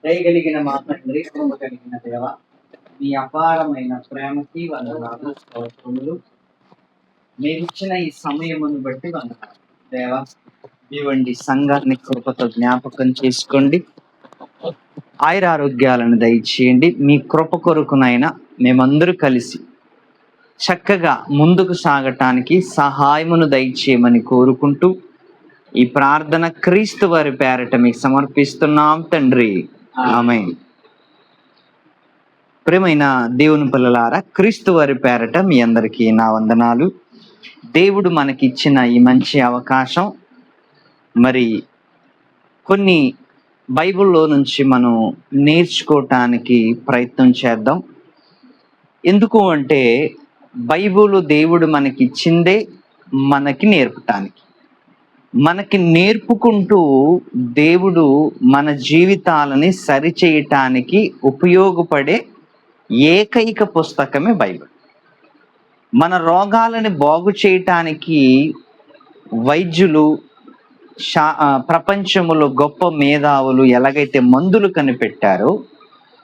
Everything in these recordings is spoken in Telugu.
దయగలిగిన మా తండ్రి, కృప కలిగిన దేవ, మీ అపారమైన ప్రేమకి వందనాలు, స్తోత్రములు. మీరిచ్చిన ఈ సమయమును బట్టి వందనాలు దేవ. ఇవ్వండి సంఘాన్ని కృపతో జ్ఞాపకం చేసుకోండి, ఆయురారోగ్యాలను దయచేయండి. మీ కృప కొరకునైనా మేమందరూ కలిసి చక్కగా ముందుకు సాగటానికి సహాయమును దయచేయమని కోరుకుంటూ ఈ ప్రార్థన క్రీస్తు వారి పేరట మీకు సమర్పిస్తున్నాం తండ్రి, ఆమేన్. ప్రియమైన దేవుని పిల్లలారా, క్రీస్తు వారి పేరట మీ అందరికీ నా వందనాలు. దేవుడు మనకిచ్చిన ఈ మంచి అవకాశం, మరి కొన్ని బైబిల్లో నుంచి మనం నేర్చుకోవటానికి ప్రయత్నం చేద్దాం. ఎందుకు అంటే బైబిల్ దేవుడు మనకిచ్చిందే మనకి నేర్పటానికి. మనకి నేర్పుకుంటూ దేవుడు మన జీవితాలని సరిచేయటానికి ఉపయోగపడే ఏకైక పుస్తకమే బైబిల్. మన రోగాలని బాగు చేయటానికి వైద్యులు, ప్రపంచంలో గొప్ప మేధావులు ఎలాగైతే మందులు కనిపెట్టారో,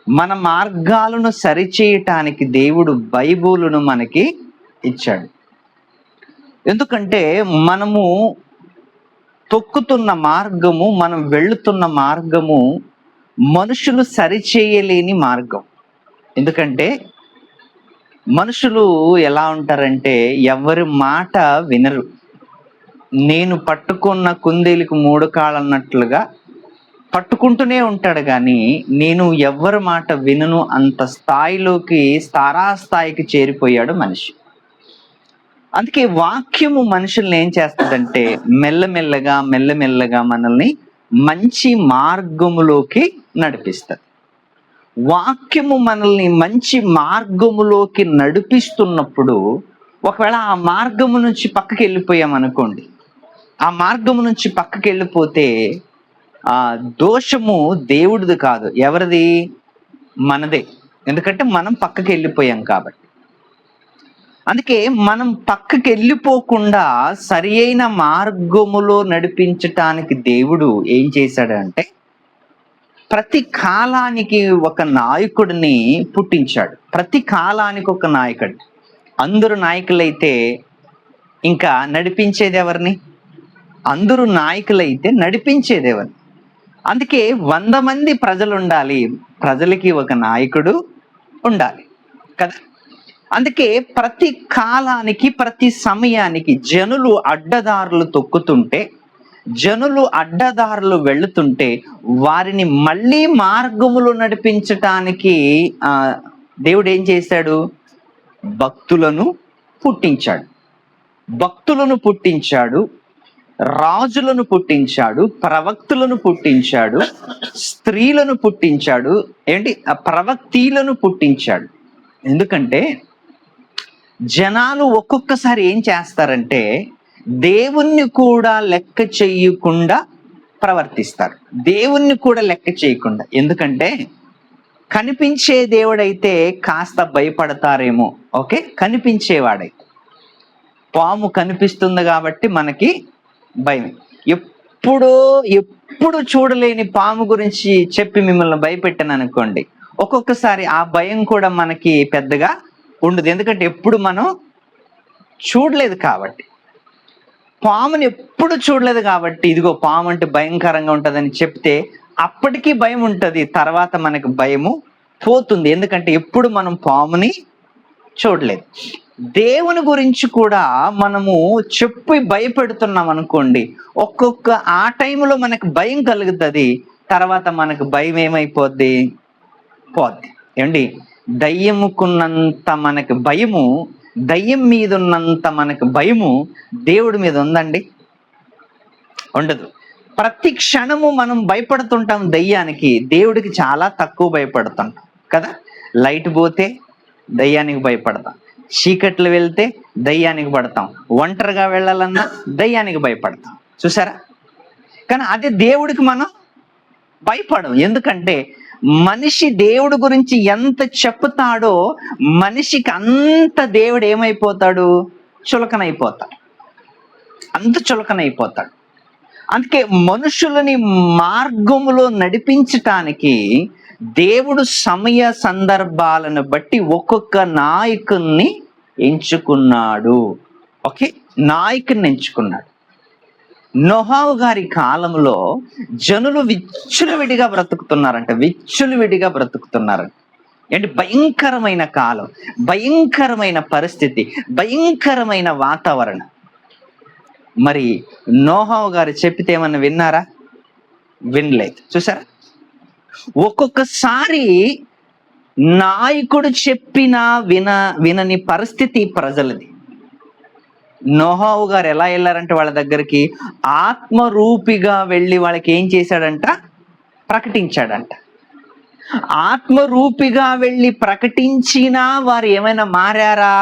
మన మార్గాలను సరిచేయటానికి దేవుడు బైబిలును మనకి ఇచ్చాడు. ఎందుకంటే మనము తొక్కుతున్న మార్గము, మనం వెళుతున్న మార్గము మనుషులు సరిచేయలేని మార్గం. ఎందుకంటే మనుషులు ఎలా ఉంటారంటే ఎవరి మాట వినరు. నేను పట్టుకున్న కుందేలుకు 3 కాళ్ళు అన్నట్లుగా పట్టుకుంటూనే ఉంటాడు, కానీ నేను ఎవరి మాట వినను అంత స్థాయిలోకి, తారాస్థాయికి చేరిపోయాడు మనిషి. అందుకే వాక్యము మనుషుల్ని ఏం చేస్తుందంటే మెల్లమెల్లగా మనల్ని మంచి మార్గములోకి నడిపిస్తుంది. వాక్యము మనల్ని మంచి మార్గములోకి నడిపిస్తున్నప్పుడు ఒకవేళ ఆ మార్గము నుంచి పక్కకి వెళ్ళిపోయామనుకోండి, ఆ మార్గము నుంచి పక్కకి వెళ్ళిపోతే ఆ దోషము దేవుడిది కాదు, ఎవరిది? మనదే. ఎందుకంటే మనం పక్కకి వెళ్ళిపోయాం కాబట్టి. అందుకే మనం పక్కకి వెళ్ళిపోకుండా సరి అయిన మార్గములో నడిపించటానికి దేవుడు ఏం చేశాడంటే ప్రతి కాలానికి ఒక నాయకుడిని పుట్టించాడు. ప్రతి కాలానికి ఒక నాయకుడు. అందరూ నాయకులైతే ఇంకా నడిపించేది ఎవరిని? అందరూ నాయకులైతే నడిపించేది ఎవరిని? అందుకే 100 మంది ప్రజలు ఉండాలి, ప్రజలకి ఒక నాయకుడు ఉండాలి కదా. అందుకే ప్రతి కాలానికి, ప్రతి సమయానికి జనులు అడ్డదారులు తొక్కుతుంటే, జనులు అడ్డదారులు వెళుతుంటే వారిని మళ్ళీ మార్గములో నడిపించటానికి దేవుడు ఏం చేశాడు? భక్తులను పుట్టించాడు. భక్తులను పుట్టించాడు, రాజులను పుట్టించాడు, ప్రవక్తులను పుట్టించాడు, స్త్రీలను పుట్టించాడు, ప్రవక్తీలను పుట్టించాడు. ఎందుకంటే జనాలు ఒక్కొక్కసారి ఏం చేస్తారంటే దేవుణ్ణి కూడా లెక్క చేయకుండా ప్రవర్తిస్తారు. దేవుణ్ణి కూడా లెక్క చేయకుండా. ఎందుకంటే కనిపించే దేవుడైతే కాస్త భయపడతారేమో, ఓకే, కనిపించేవాడైతే. పాము కనిపిస్తుంది కాబట్టి మనకి భయం. ఎప్పుడు చూడలేని పాము గురించి చెప్పి మిమ్మల్ని భయపెట్టాను అనుకోండి, ఒక్కొక్కసారి ఆ భయం కూడా మనకి పెద్దగా ఉండదు. ఎందుకంటే ఎప్పుడు మనం చూడలేదు కాబట్టి. పాముని ఎప్పుడు చూడలేదు కాబట్టి ఇదిగో పాము అంటే భయంకరంగా ఉంటుందని చెప్తే అప్పటికీ భయం ఉంటుంది, తర్వాత మనకు భయము పోతుంది. ఎందుకంటే ఎప్పుడు మనం పాముని చూడలేదు. దేవుని గురించి కూడా మనము చెప్పి భయపెడుతున్నాం అనుకోండి, ఒక్కొక్క ఆ టైంలో మనకు భయం కలుగుతుంది, తర్వాత మనకు భయం ఏమైపోద్ది? పోద్ది. దయ్యముకున్నంత మనకు భయము, దయ్యం మీద ఉన్నంత మనకు భయము దేవుడి మీద ఉందండి? ఉండదు. ప్రతి క్షణము మనం భయపడుతుంటాం దయ్యానికి, దేవుడికి చాలా తక్కువ భయపడుతుంటాం కదా. లైట్ పోతే దయ్యానికి భయపడతాం, చీకట్లు వెళ్తే దయ్యానికి పడతాం, ఒంటరిగా వెళ్ళాలన్నా దయ్యానికి భయపడతాం. చూసారా? కానీ అదే దేవుడికి మనం భయపడం. ఎందుకంటే మనిషి దేవుడి గురించి ఎంత చెప్తాడో మనిషికి అంత దేవుడు ఏమైపోతాడు? చులకనైపోతాడు. అంత చులకనైపోతాడు. అందుకే మనుషులని మార్గములో నడిపించటానికి దేవుడు సమయ సందర్భాలను బట్టి ఒక్కొక్క నాయకుల్ని ఎంచుకున్నాడు. ఓకే, నాయకుడిని ఎంచుకున్నాడు. నోహావు గారి కాలంలో జనులు విచ్చలవిడిగా బ్రతుకుతున్నారంట. ఏంటి, భయంకరమైన కాలం, భయంకరమైన పరిస్థితి, భయంకరమైన వాతావరణం. మరి నోహావు గారు చెప్పితే ఏమన్నా విన్నారా? వినలేదు. చూసారా, ఒక్కొక్కసారి నాయకుడు చెప్పినా వినని పరిస్థితి ప్రజలది. నోహావు గారు ఎలా వెళ్ళారంటే వాళ్ళ దగ్గరికి ఆత్మరూపిగా వెళ్ళి వాళ్ళకి ఏం చేశాడంట? ప్రకటించాడంట. ఆత్మరూపిగా వెళ్ళి ప్రకటించినా వారు ఏమైనా మారారా?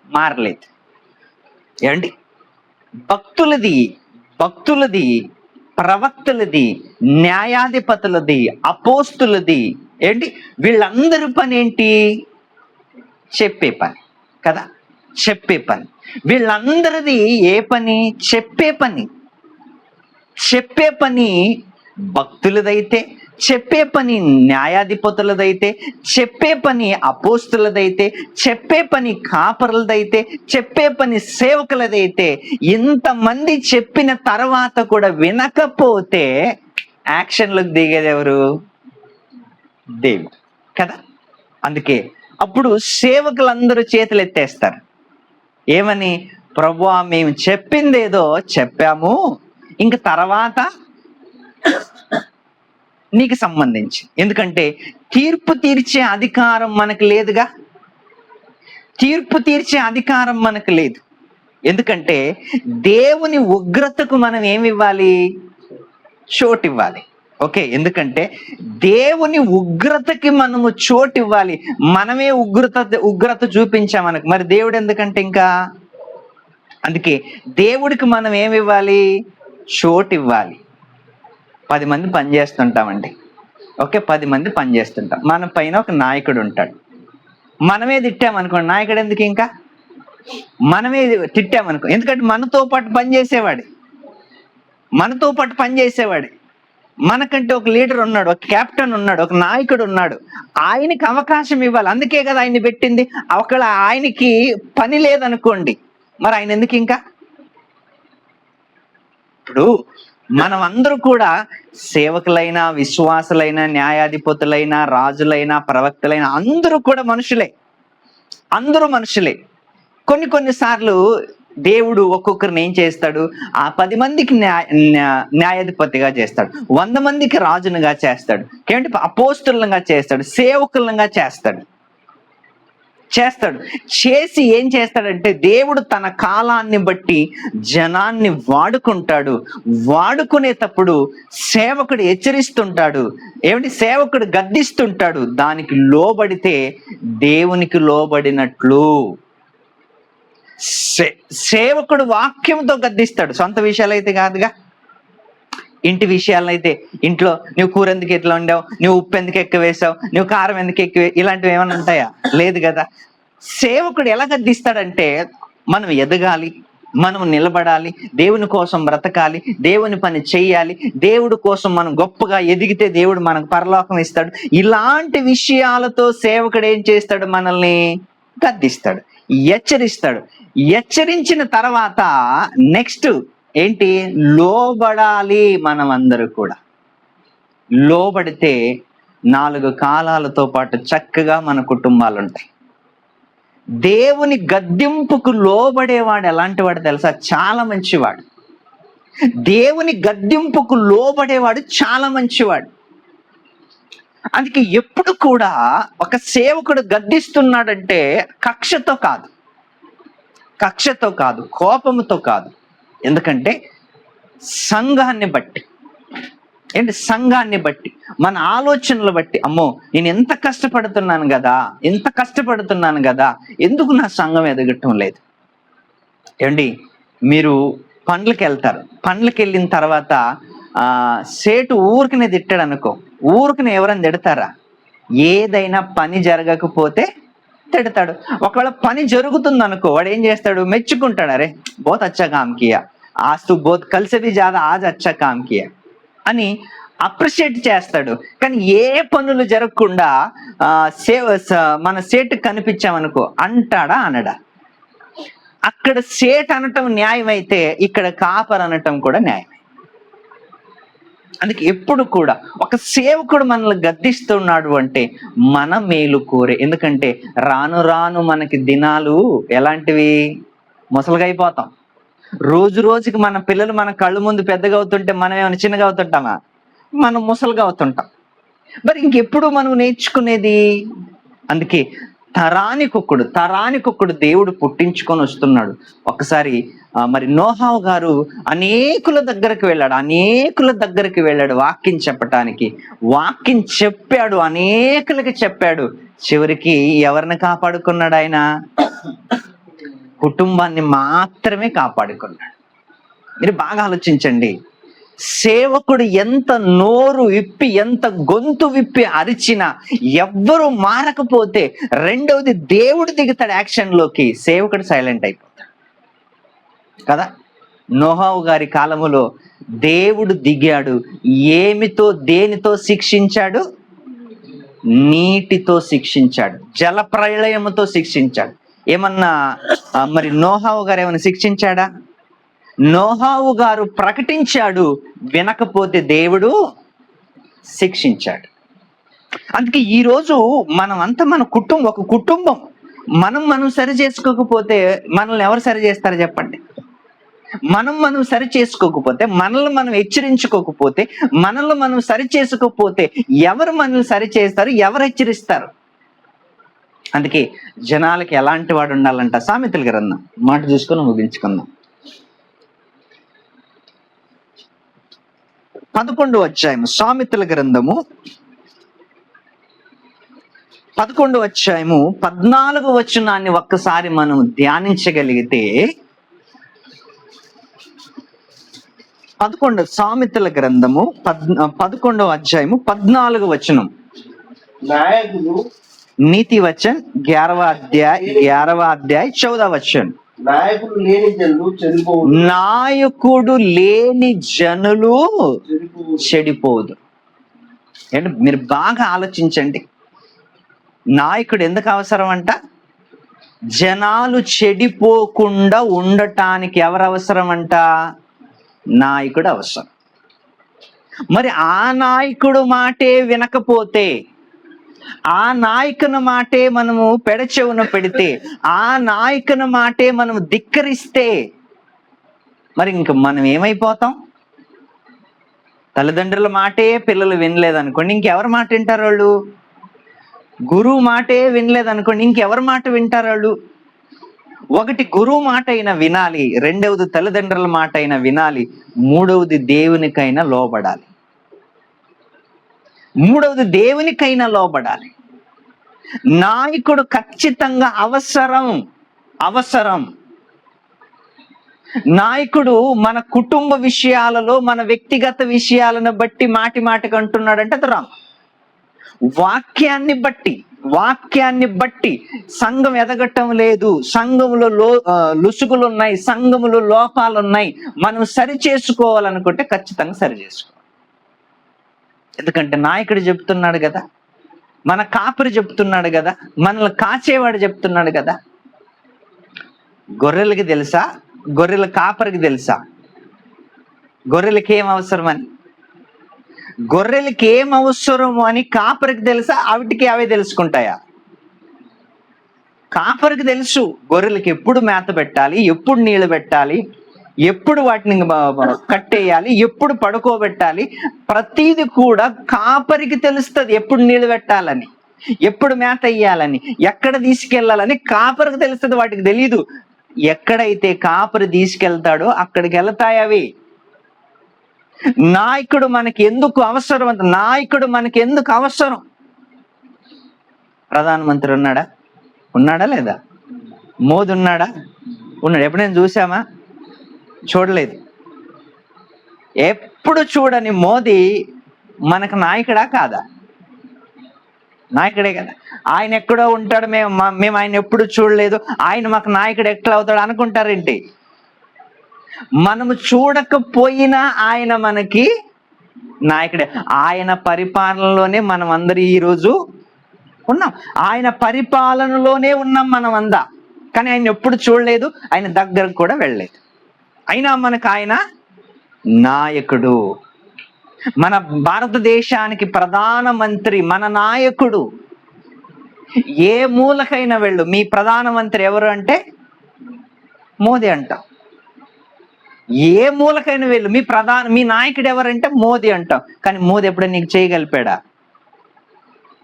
మారలేదు. ఏమండి, భక్తులది, ప్రవక్తలది, న్యాయాధిపతులది, అపోస్తులది, ఏంటి వీళ్ళందరి పని ఏంటి? చెప్పే పని కదా, చెప్పే పని. వీళ్ళందరిది ఏ పని? చెప్పే పని భక్తులదైతే, చెప్పే పని న్యాయాధిపతులదైతే, చెప్పే పని అపోస్తులదైతే, చెప్పే పని కాపరులదైతే, చెప్పే పని సేవకులదైతే, ఇంతమంది చెప్పిన తర్వాత కూడా వినకపోతే యాక్షన్లకు దిగేది ఎవరు? దేవుడు కదా. అందుకే అప్పుడు సేవకులందరూ చేతులు ఎత్తేస్తారు. ఏమని? ప్రభువా, మేము చెప్పిందేదో చెప్పాము, ఇంక తర్వాత నీకు సంబంధించి. ఎందుకంటే తీర్పు తీర్చే అధికారం మనకు లేదుగా. ఎందుకంటే దేవుని ఉగ్రతకు మనం ఏమివ్వాలి? చోటు ఇవ్వాలి. ఓకే, ఎందుకంటే దేవుని ఉగ్రతకి మనము చోటు ఇవ్వాలి. మనమే ఉగ్రత చూపించామనకు, మరి దేవుడు ఎందుకంటే ఇంకా. అందుకే దేవుడికి మనం ఏమివ్వాలి? చోటు ఇవ్వాలి. 10 మంది పనిచేస్తుంటామండి. ఓకే, 10 మంది పనిచేస్తుంటాం. మన పైన ఒక నాయకుడు ఉంటాడు. మనమే తిట్టామనుకోండి, నాయకుడు ఎందుకు ఇంకా? మనమే తిట్టామనుకో, ఎందుకంటే మనతో పాటు పనిచేసేవాడే. మనకంటే ఒక లీడర్ ఉన్నాడు, ఒక కెప్టెన్ ఉన్నాడు, ఒక నాయకుడు ఉన్నాడు. ఆయనకి అవకాశం ఇవ్వాలి. అందుకే కదా ఆయన్ని పెట్టింది. ఒకవేళ ఆయనకి పని లేదనుకోండి, మరి ఆయన ఎందుకు ఇంకా? ఇప్పుడు మనం అందరూ కూడా సేవకులైనా, విశ్వాసులైనా, న్యాయాధిపతులైనా, రాజులైనా, ప్రవక్తలైనా అందరూ కూడా మనుషులే. కొన్నిసార్లు దేవుడు ఒక్కొక్కరిని ఏం చేస్తాడు? ఆ 10 మందికి న్యాయాధిపతిగా చేస్తాడు, 100 మందికి రాజునుగా చేస్తాడు, ఏమంటే అపోస్తులంగా చేస్తాడు, సేవకులంగా చేస్తాడు. చేసి ఏం చేస్తాడంటే దేవుడు తన కాలాన్ని బట్టి జనాన్ని వాడుకుంటాడు. వాడుకునేటప్పుడు సేవకుడు హెచ్చరిస్తుంటాడు, సేవకుడు గద్దిస్తుంటాడు. దానికి లోబడితే దేవునికి లోబడినట్లు. సేవకుడు వాక్యంతో గద్దిస్తాడు, సొంత విషయాలు అయితే కాదుగా. ఇంటి విషయాలను అయితే, ఇంట్లో నువ్వు కూర ఎందుకు ఎట్లా వండావు, నువ్వు ఉప్పు ఎందుకు ఎక్కువ వేసావు, నువ్వు కారం ఎందుకు ఎక్కువ, ఇలాంటివి ఏమైనా ఉంటాయా? లేదు కదా. సేవకుడు ఎలా గద్దిస్తాడంటే మనం ఎదగాలి, మనం నిలబడాలి, దేవుని కోసం బ్రతకాలి, దేవుని పని చెయ్యాలి, దేవుడి కోసం మనం గొప్పగా ఎదిగితే దేవుడు మనకు పరలోకం ఇస్తాడు. ఇలాంటి విషయాలతో సేవకుడు ఏం చేస్తాడు? మనల్ని గద్దిస్తాడు, హెచ్చరించిన తర్వాత నెక్స్ట్ ఏంటి? లోబడాలి. మనం అందరూ కూడా లోబడితే 4 కాలాలతో పాటు చక్కగా మన కుటుంబాలు ఉంటాయి. దేవుని గద్దింపుకు లోబడేవాడు ఎలాంటి వాడు తెలుసా? చాలా మంచివాడు. దేవుని గద్దింపుకు లోబడేవాడు చాలా మంచివాడు. అందుకే ఎప్పుడు కూడా ఒక సేవకుడు గద్దిస్తున్నాడంటే కక్షతో కాదు, కోపంతో కాదు. ఎందుకంటే సంఘాన్ని బట్టి, మన ఆలోచనలు బట్టి, అమ్మో నేను ఎంత కష్టపడుతున్నాను కదా, ఎందుకు నా సంఘం ఎదగటం లేదు? మీరు పండ్లకి వెళ్తారు, పండ్లకి వెళ్ళిన తర్వాత సేటు ఊరికనే తిట్టాడు అనుకో, ఊరికనే ఎవరైనా తిడతారా? ఏదైనా పని జరగకపోతే తిడతాడు. ఒకవేళ పని జరుగుతుంది అనుకో, వాడు ఏం చేస్తాడు? మెచ్చుకుంటాడు, అరే బహుత్ అచ్చా కామ్ కియా, आज तू बहुत कल से भी ज्यादा आज अच्छा काम किया అని అప్రిషియేట్ చేస్తాడు. కానీ ఏ పనులు జరగకుండా మన సేటు కనిపించామనుకో అంటాడా అనడా? అక్కడ సేట్ అనటం న్యాయం అయితే ఇక్కడ కాపర్ అనటం కూడా న్యాయం. అందుకే ఎప్పుడు కూడా ఒక సేవకుడు మనల్ని గద్దిస్తున్నాడు అంటే మన మేలు కోరే. ఎందుకంటే రాను రాను మనకి దినాలు ఎలాంటివి, ముసలుగా అయిపోతాం. రోజు రోజుకి మన పిల్లలు మన కళ్ళు ముందు పెద్దగా అవుతుంటే మనం ఏమైనా చిన్నగా అవుతుంటామా? మనం ముసలుగా అవుతుంటాం. మరి ఇంకెప్పుడు మనం నేర్చుకునేది? అందుకే తరానికొక్కడు దేవుడు పుట్టించుకొని వస్తున్నాడు. ఒకసారి మరి నోహావు గారు అనేకుల దగ్గరికి వెళ్ళాడు వాక్యం చెప్పటానికి. వాక్యం చెప్పాడు, అనేకులకి చెప్పాడు. చివరికి ఎవరిని కాపాడుకున్నాడు ఆయన? కుటుంబాన్ని మాత్రమే కాపాడుకున్నాడు. మీరు బాగా ఆలోచించండి. సేవకుడు ఎంత నోరు విప్పి, ఎంత గొంతు విప్పి అరిచినా ఎవ్వరు మారకపోతే రెండవది దేవుడు దిగుతాడు యాక్షన్ లోకి, సేవకుడు సైలెంట్ అయిపోతాడు కదా. నోహావు గారి కాలములో దేవుడు దిగాడు. దేనితో శిక్షించాడు? నీటితో శిక్షించాడు, జల ప్రళయముతో శిక్షించాడు. ఏమన్నా మరి నోహావు గారు ఏమైనా శిక్షించాడా? నోహావు గారు ప్రకటించాడు, వినకపోతే దేవుడు శిక్షించాడు. అందుకే ఈరోజు మనమంతా ఒక కుటుంబం మనం సరి చేసుకోకపోతే మనల్ని ఎవరు సరి చేస్తారు చెప్పండి? మనం సరి చేసుకోకపోతే, మనల్ని మనం హెచ్చరించుకోకపోతే, మనల్ని మనం సరి చేసుకోకపోతే ఎవరు మనల్ని సరి చేస్తారు? ఎవరు హెచ్చరిస్తారు? అందుకే జనాలకి ఎలాంటి వాడు ఉండాలంట? సామెతల గ్రంథం మాట చూసుకొని ముగించుకుందాం. 11వ అధ్యాయము, సామెతల గ్రంథము 11వ అధ్యాయము 14వ వచనాన్ని ఒక్కసారి మనం ధ్యానించగలిగితే, సామెతల గ్రంథము 11వ అధ్యాయము 14వ వచనం. నాయకులు नीति वचन 11वां अध्याय 14वां वचन. నాయకుడు లేని జనులు చెడిపోదు. అంటే మీరు బాగా ఆలోచించండి. నాయకుడు ఎందుకు అవసరం అంట? జనాలు చెడిపోకుండా ఉండటానికి ఎవరు అవసరం అంట? నాయకుడు అవసరం. మరి ఆ నాయకుడు మాటే వినకపోతే, ఆ నాయకుని మాటే మనము పెడచెవున పెడితే, ఆ నాయకుని మాటే మనము ధిక్కరిస్తే మరి ఇంక మనం ఏమైపోతాం? తల్లిదండ్రుల మాటే పిల్లలు వినలేదనుకోండి, ఇంకెవరి మాట వింటారు వాళ్ళు? గురువు మాటే వినలేదనుకోండి, ఇంకెవరి మాట వింటారు వాళ్ళు? ఒకటి గురువు మాట అయినా వినాలి, రెండవది తల్లిదండ్రుల మాట అయినా వినాలి, మూడవది దేవునికైనా లోబడాలి. నాయకుడు ఖచ్చితంగా అవసరం. నాయకుడు మన కుటుంబ విషయాలలో, మన వ్యక్తిగత విషయాలను బట్టి మాటికి అంటున్నాడంటే అది రాంగ్. వాక్యాన్ని బట్టి సంఘం ఎదగటం లేదు, సంఘములో లుసుగులు ఉన్నాయి, సంఘములో లోపాలు ఉన్నాయి, మనం సరి చేసుకోవాలనుకుంటే ఖచ్చితంగా సరి చేసుకోవాలి. ఎందుకంటే నాయకుడు చెప్తున్నాడు కదా, మన కాపరి చెప్తున్నాడు కదా, మనల్ని కాచేవాడు చెప్తున్నాడు కదా. గొర్రెలకి తెలుసా? గొర్రెల కాపరికి తెలుసా గొర్రెలకి ఏం అవసరమని? గొర్రెలకి ఏం అవసరము అని కాపరికి తెలుసా? అవిటికి అవే తెలుసుకుంటాయా? కాపరికి తెలుసు గొర్రెలకి ఎప్పుడు మేత పెట్టాలి, ఎప్పుడు నీళ్లు పెట్టాలి, ఎప్పుడు వాటిని కట్టేయాలి, ఎప్పుడు పడుకోబెట్టాలి. ప్రతిది కూడా కాపరికి తెలుస్తుంది. ఎప్పుడు నీళ్లు పెట్టాలని, ఎప్పుడు మేత వేయాలని, ఎక్కడ తీసుకెళ్లాలని కాపరికి తెలుస్తుంది, వాటికి తెలీదు. ఎక్కడైతే కాపరి తీసుకెళ్తాడో అక్కడికి వెళ్తాయి అవి. నాయకుడు మనకి ఎందుకు అవసరం అంత? నాయకుడు మనకి ఎందుకు అవసరం? ప్రధానమంత్రి ఉన్నాడా లేదా? మోదీ ఉన్నాడా? ఎప్పుడైనా చూసామా? చూడలేదు. ఎప్పుడు చూడని మోదీ మనకు నాయకుడా కాదా? నాయకుడే కదా. ఆయన ఎక్కడో ఉంటాడు, మేము ఆయన ఎప్పుడు చూడలేదు, ఆయన మాకు నాయకుడు ఎట్లా అవుతాడు అనుకుంటారేంటి? మనము చూడకపోయినా ఆయన మనకి నాయకుడే. ఆయన పరిపాలనలోనే మనం అందరూ ఈరోజు ఉన్నాం. ఆయన పరిపాలనలోనే ఉన్నాం మనం అందా. కానీ ఆయన ఎప్పుడు చూడలేదు, ఆయన దగ్గరకు కూడా వెళ్ళలేదు. అయినా మనకు ఆయన నాయకుడు. మన భారతదేశానికి ప్రధానమంత్రి మన నాయకుడు. ఏ మూలకైనా వెళ్ళు, మీ ప్రధానమంత్రి ఎవరు అంటే మోదీ అంటాం. ఏ మూలకైనా వెళ్ళు, మీ నాయకుడు ఎవరంటే మోదీ అంటాం. కానీ మోదీ ఎప్పుడైనా నీకు చేయగలిపాడా?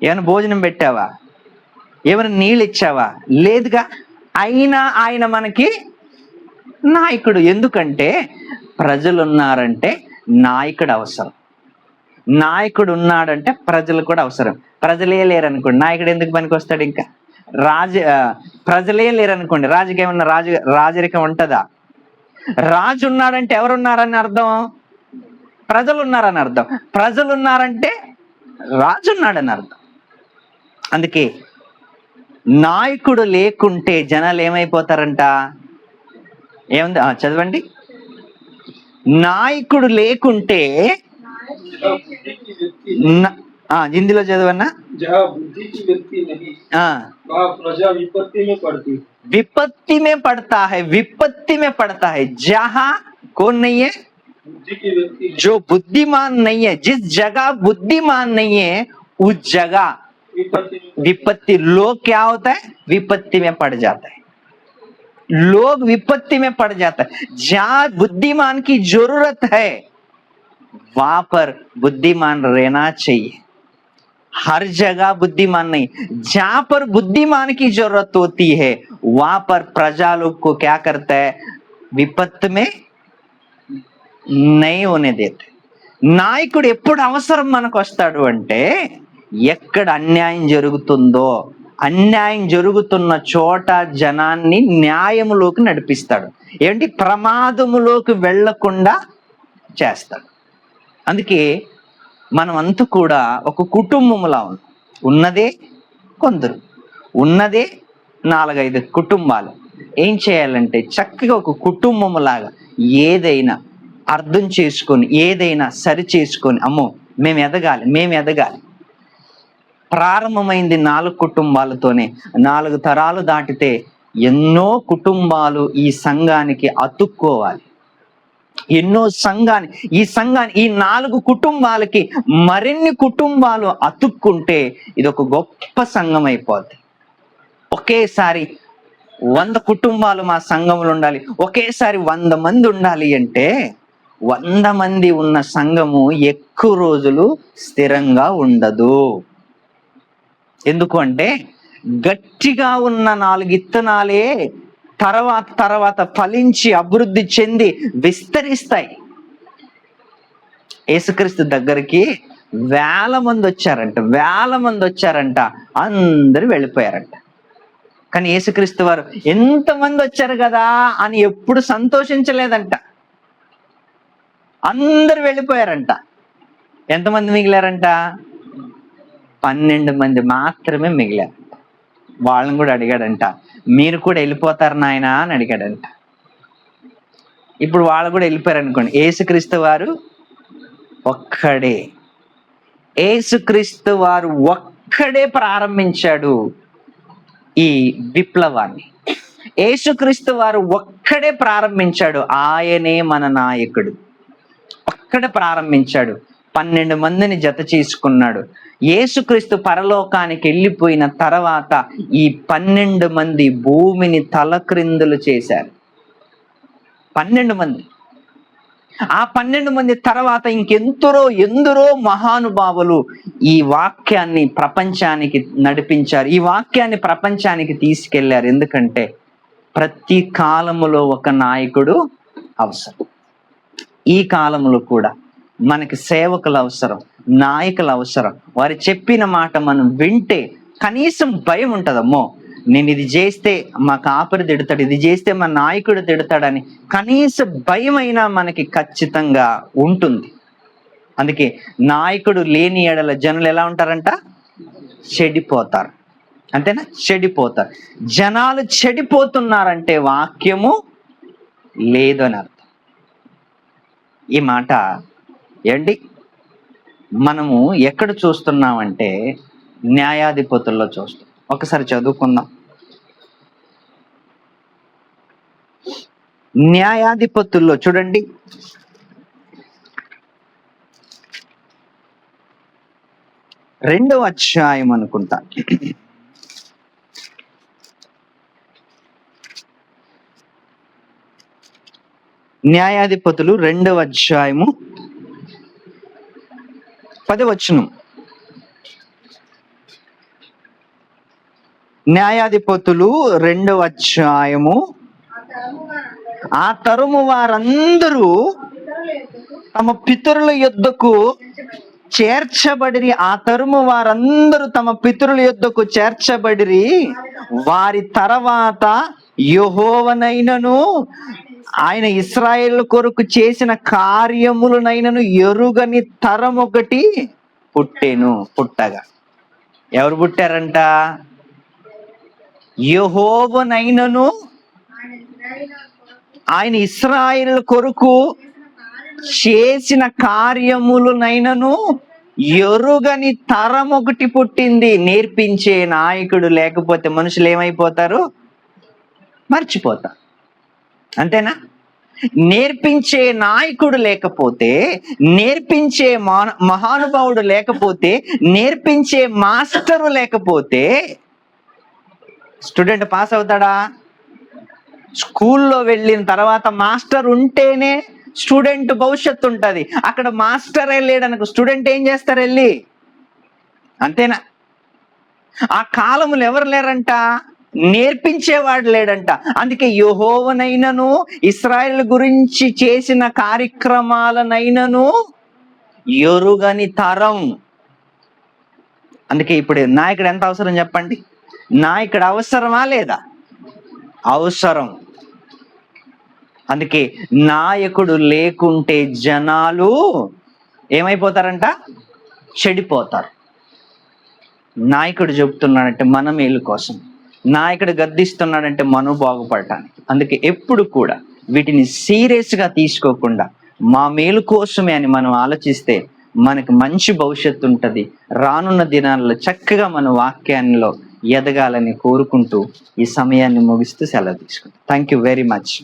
ఏమైనా భోజనం పెట్టావా? ఏమైనా నీళ్ళు ఇచ్చావా? లేదుగా. అయినా ఆయన మనకి నాయకుడు. ఎందుకంటే ప్రజలు ఉన్నారంటే నాయకుడు అవసరం. నాయకుడు ఉన్నాడంటే ప్రజలు కూడా అవసరం. ప్రజలే లేరనుకోండి, నాయకుడు ఎందుకు పనికి వస్తాడు? ఇంకా ప్రజలే లేరనుకోండి, రాజరికం ఉంటుందా? రాజు ఉన్నాడంటే ఎవరున్నారని అర్థం? ప్రజలు ఉన్నారని అర్థం. ప్రజలు ఉన్నారంటే రాజు ఉన్నాడని అర్థం. అందుకే నాయకుడు లేకుంటే జనాలు ఏమైపోతారంట? ఏముంది చదవండి. నాయకుడు లేకుంటే హిందీలో చదవన్నా, विपत्ति में पड़ता है, विपत्ति में पड़ता है। जहां कौन नहीं है? जो बुद्धिमान नहीं है, जिस जगह बुद्धिमान नहीं है उस जगह विपत्ति, लोग क्या होता है? विपत्ति में पड़ जाता है। लोग विपत्ति में पड़ जाता है। जहां बुद्धिमान की जरूरत है वहां पर बुद्धिमान रहना चाहिए। हर जगह बुद्धिमान नहीं, जहां पर बुद्धिमान की जरूरत होती है वहां पर प्रजा लोग को क्या करता है? विपत्ति में नहीं होने देते. నాయకుడు ఎప్పుడు అవసరం మనకు వస్తాడు అంటే ఎక్కడ అన్యాయం జరుగుతుందో, అన్యాయం జరుగుతున్న చోట జనాన్ని న్యాయములోకి నడిపిస్తాడు. ఏంటి? ప్రమాదములోకి వెళ్లకుండా చేస్తాడు. అందుకే మనం అంతా కూడా ఒక కుటుంబంలా ఉన్నదే కొందరు, ఉన్నదే 4-5 కుటుంబాలు. ఏం చేయాలంటే చక్కగా ఒక కుటుంబంలాగా ఏదైనా అర్థం చేసుకొని, ఏదైనా సరి చేసుకొని, అమ్మో మేము ఎదగాలి. ప్రారంభమైంది 4 కుటుంబాలతోనే. 4 తరాలు దాటితే ఎన్నో కుటుంబాలు ఈ సంఘానికి అతుక్కోవాలి. ఈ 4 కుటుంబాలకి మరిన్ని కుటుంబాలు అతుక్కుంటే ఇది ఒక గొప్ప సంఘం అయిపోద్ది. ఒకేసారి 100 కుటుంబాలు మా సంఘంలో ఉండాలి, ఒకేసారి 100 మంది ఉండాలి అంటే 100 మంది ఉన్న సంఘము ఎక్కువ రోజులు స్థిరంగా ఉండదు. ఎందుకు అంటే గట్టిగా ఉన్న 4 ఇత్తనాలే తర్వాత ఫలించి అభివృద్ధి చెంది విస్తరిస్తాయి. యేసుక్రీస్తు దగ్గరికి 1000 మంది వచ్చారంట, అందరూ వెళ్ళిపోయారంట. కానీ యేసుక్రీస్తు వారు ఎంతమంది వచ్చారు కదా అని ఎప్పుడు సంతోషించలేదంట. అందరు వెళ్ళిపోయారంట. ఎంతమంది మిగిలారంట? 12 మంది మాత్రమే మిగిలారంట. వాళ్ళని కూడా అడిగాడంట, మీరు కూడా వెళ్ళిపోతారు నాయనా అని అడిగాడంట. ఇప్పుడు వాళ్ళు కూడా వెళ్ళిపోయారు అనుకోండి. యేసుక్రీస్తు వారు ఒక్కడే ప్రారంభించాడు ఈ విప్లవాన్ని. యేసుక్రీస్తు వారు ఒక్కడే ప్రారంభించాడు. ఆయనే మన నాయకుడు. ఒక్కడే ప్రారంభించాడు. 12 మందిని జత చేసుకున్నాడు. యేసుక్రీస్తు పరలోకానికి వెళ్ళిపోయిన తర్వాత ఈ 12 మంది భూమిని తలక్రిందులు చేశారు. 12 మంది. ఆ 12 మంది తర్వాత ఎందరో మహానుభావులు ఈ వాక్యాన్ని ప్రపంచానికి నడిపించారు. ఈ వాక్యాన్ని ప్రపంచానికి తీసుకెళ్లారు. ఎందుకంటే ప్రతి కాలములో ఒక నాయకుడు అవసరం. ఈ కాలంలో కూడా మనకి సేవకులు అవసరం, నాయకులు అవసరం. వారు చెప్పిన మాట మనం వింటే కనీసం భయం ఉంటుందమ్మో, నేను ఇది చేస్తే మా కాపరి తిడతాడు, ఇది చేస్తే మా నాయకుడు తిడతాడని కనీస భయం అయినా మనకి ఖచ్చితంగా ఉంటుంది. అందుకే నాయకుడు లేని ఎడల జనులు ఎలా ఉంటారంట? చెడిపోతారు. అంతేనా? జనాలు చెడిపోతున్నారంటే వాక్యము లేదు అని అర్థం. ఈ మాట ఏంటి మనము ఎక్కడ చూస్తున్నామంటే న్యాయాధిపతుల్లో చూస్తాం. ఒకసారి చదువుకుందాం. న్యాయాధిపతుల్లో చూడండి, 2వ అధ్యాయం అనుకుంటా. న్యాయాధిపతులు 2వ అధ్యాయము 10వ వచనం. న్యాయాధిపతులు 2వ అధ్యాయము. ఆ తరుము వారందరూ తమ పితరుల యొద్దకు చేర్చబడిరి. ఆ తరుము వారందరూ తమ పితరుల యొద్దకు చేర్చబడిరి. వారి తర్వాత యెహోవానైనను ఆయన ఇశ్రాయేలు కొరకు చేసిన కార్యములనైనను ఎరుగని తరం ఒకటి పుట్టెను. పుట్టగా ఎవరు పుట్టారంట? యెహోవానైనను ఆయన ఇశ్రాయేలు కొరకు చేసిన కార్యములనైనను ఎరుగని తరం ఒకటి పుట్టింది. నేర్పించే నాయకుడు లేకపోతే మనుషులు ఏమైపోతారు? మర్చిపోతారు. అంతేనా? నేర్పించే నాయకుడు లేకపోతే, నేర్పించే మహానుభావుడు లేకపోతే, నేర్పించే మాస్టరు లేకపోతే స్టూడెంట్ పాస్ అవుతాడా? స్కూల్లో వెళ్ళిన తర్వాత మాస్టర్ ఉంటేనే స్టూడెంట్ భవిష్యత్తు ఉంటుంది. అక్కడ మాస్టరే లేడనుకో స్టూడెంట్ ఏం చేస్తారు వెళ్ళి? అంతేనా? ఆ కాలములు ఎవరు లేరంట? నేర్పించేవాడు లేడంట. అందుకే యెహోవానైనను ఇశ్రాయేలు గురించి చేసిన కార్యక్రమాలనైనను ఎరుగని తరం. అందుకే ఇప్పుడు నాయకుడు ఎంత అవసరం చెప్పండి? నాయకుడు అవసరమా లేదా? అవసరం. అందుకే నాయకుడు లేకుంటే జనాలు ఏమైపోతారంట? చెడిపోతారు. నాయకుడు చెబుతున్నాడంటే మన మేలు కోసం, నాయకుడు గద్దిస్తున్నాడంటే మనం బాగుపడటానికి. అందుకే ఎప్పుడు కూడా వీటిని సీరియస్గా తీసుకోకుండా మా మేలు కోసమే అని మనం ఆలోచిస్తే మనకు మంచి భవిష్యత్తు ఉంటుంది. రానున్న దినాల్లో చక్కగా మన వాక్యాల్లో ఎదగాలని కోరుకుంటూ ఈ సమయాన్ని ముగిస్తూ సెలవు తీసుకుంటాం. Thank you very much.